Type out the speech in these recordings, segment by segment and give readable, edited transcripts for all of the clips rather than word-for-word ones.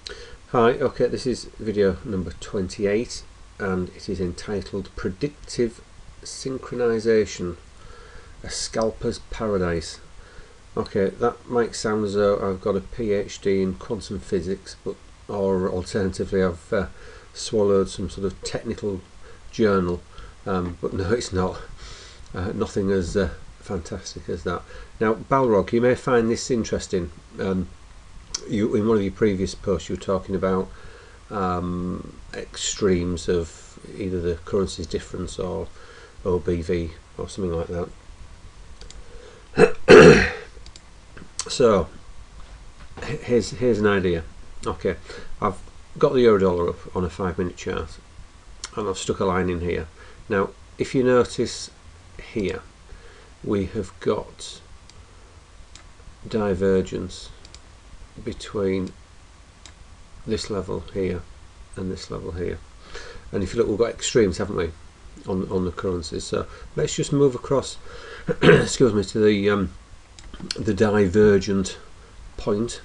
Hi, okay, this is video number 28 and it is entitled Predictive Synchronisation, a Scalper's Paradise. Okay, that might sound as though I've got a PhD in quantum physics, or alternatively I've swallowed some sort of technical journal, but no, it's not. Nothing as fantastic as that. Now, Balrog, you may find this interesting. In one of your previous posts you were talking about extremes of either the currency's difference or OBV or something like that. So here's an idea. Okay, I've got the Eurodollar up on a 5-minute chart and I've stuck a line in here. Now if you notice here we have got divergence between this level here and this level here, and if you look, we've got extremes, haven't we, on the currencies. So let's just move across excuse me, to the divergent point.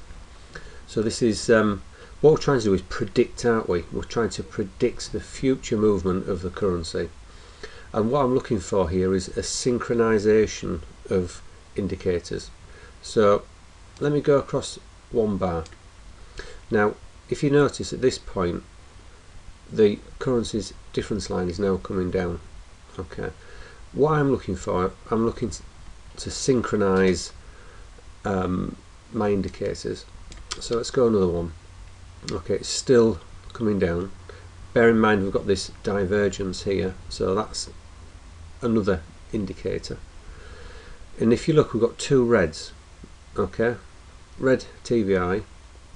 So this is what we're trying to do is predict, aren't we? We're trying to predict the future movement of the currency, and what I'm looking for here is a synchronization of indicators. So let me go across one bar. Now if you notice at this point the currency's difference line is now coming down. Okay, what I'm looking for, I'm looking to synchronize my indicators. So let's go another one. Okay, it's still coming down. Bear in mind we've got this divergence here, so that's another indicator. And if you look, we've got two reds. Okay, red TVI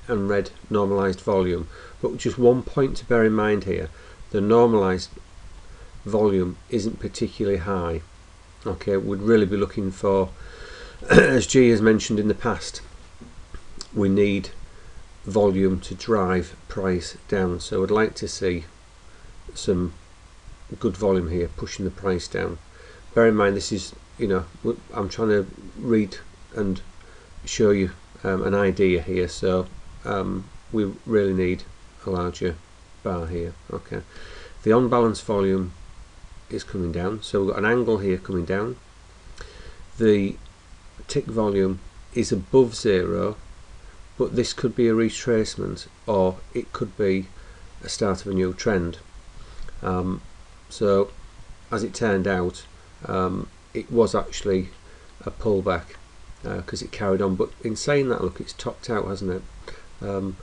and red normalized volume, but just one point to bear in mind here: the normalized volume isn't particularly high. Okay, we'd really be looking for, as G has mentioned in the past, we need volume to drive price down, so I'd like to see some good volume here pushing the price down. Bear in mind this is, you know, I'm trying to read and show you an idea here, so we really need a larger bar here. Okay, the on-balance volume is coming down, so we've got an angle here coming down. The tick volume is above zero, but this could be a retracement or it could be a start of a new trend. So as it turned out, it was actually a pullback because it carried on, but in saying that, look, it's topped out, hasn't it? And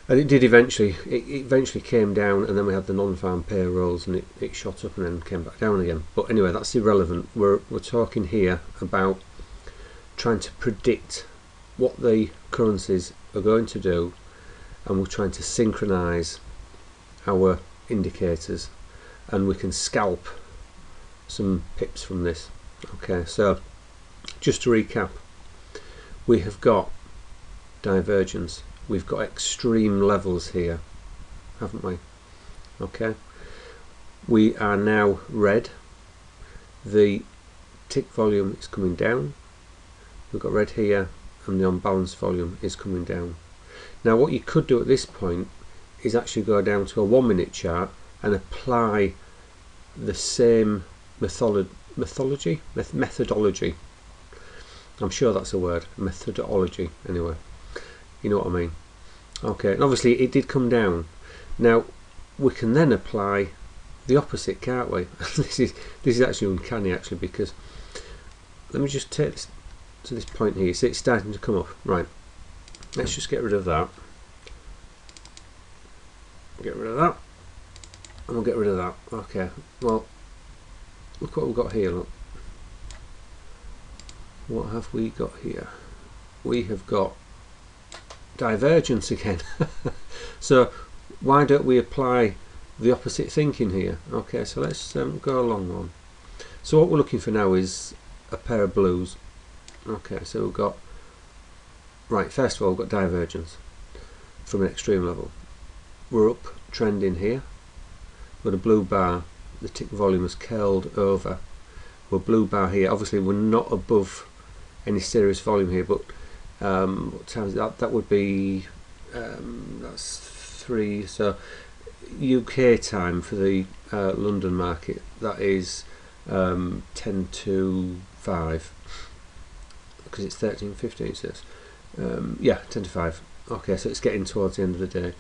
it did eventually, it eventually came down, and then we had the non-farm payrolls and it shot up and then came back down again. But anyway, that's irrelevant. We're talking here about trying to predict what the currencies are going to do, and we're trying to synchronize our indicators, and we can scalp some pips from this. Okay, so just to recap, we have got divergence, we've got extreme levels here, haven't we? Okay, we are now red, the tick volume is coming down, we've got red here, and the unbalanced volume is coming down. Now what you could do at this point is actually go down to a 1-minute chart and apply the same methodology. I'm sure that's a word, methodology, anyway, you know what I mean. Okay, and obviously it did come down. Now we can then apply the opposite, can't we? this is actually uncanny, actually, because let me just take this to this point here. You see it's starting to come up. Right, let's just get rid of that, get rid of that, and we'll get rid of that. Okay, well, look what we've got here. Look, what have we got here? We have got divergence again. So why don't we apply the opposite thinking here? Okay, so let's go along one. So what we're looking for now is a pair of blues. Okay, so we've got, right, first of all we've got divergence from an extreme level. We're up trending here, we've got a blue bar, the tick volume has curled over, we're blue bar here. Obviously we're not above any serious volume here, but what time is that? That would be that's 3. So UK time for the London market, that is 10 to 5, because it's 13:15 it says. Yeah, 10 to 5. Okay, so it's getting towards the end of the day,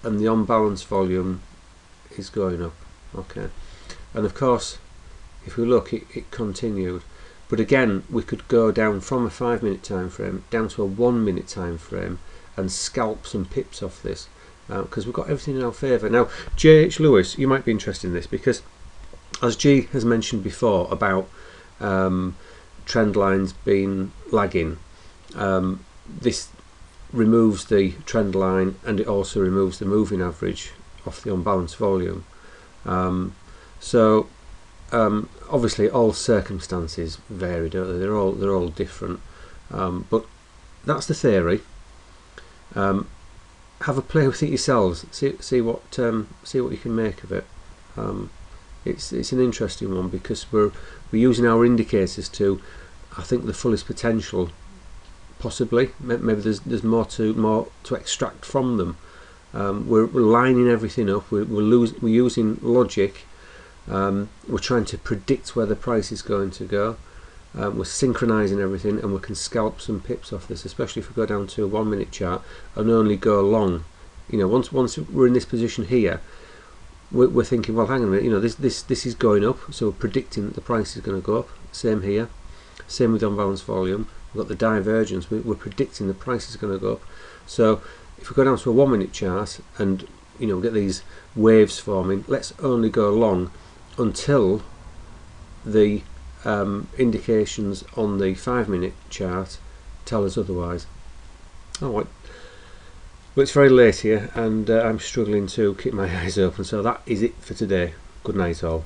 and the on balance volume is going up. Okay, and of course if we look, it continued, but again we could go down from a 5-minute time frame down to a 1-minute time frame and scalp some pips off this, because we've got everything in our favour. Now J.H. Lewis, you might be interested in this, because as G has mentioned before about trend lines being lagging, this removes the trend line, and it also removes the moving average off the unbalanced volume. So obviously all circumstances vary, don't they? They're all different, but that's the theory. Have a play with it yourselves. See what you can make of it. It's an interesting one, because we're using our indicators to, I think, the fullest potential. Possibly, maybe there's more to extract from them. We're lining everything up. We're using logic. We're trying to predict where the price is going to go. We're synchronizing everything, and we can scalp some pips off this, especially if we go down to a 1-minute chart and only go long. You know, once we're in this position here, we're thinking, well, hang on a minute, you know, this is going up, so we're predicting that the price is going to go up. Same here, same with unbalanced volume. We've got the divergence, we're predicting the price is going to go up. So if we go down to a 1-minute chart and, you know, get these waves forming, let's only go long until the indications on the 5-minute chart tell us otherwise. Alright, well, it's very late here, and I'm struggling to keep my eyes open, so that is it for today. Good night all.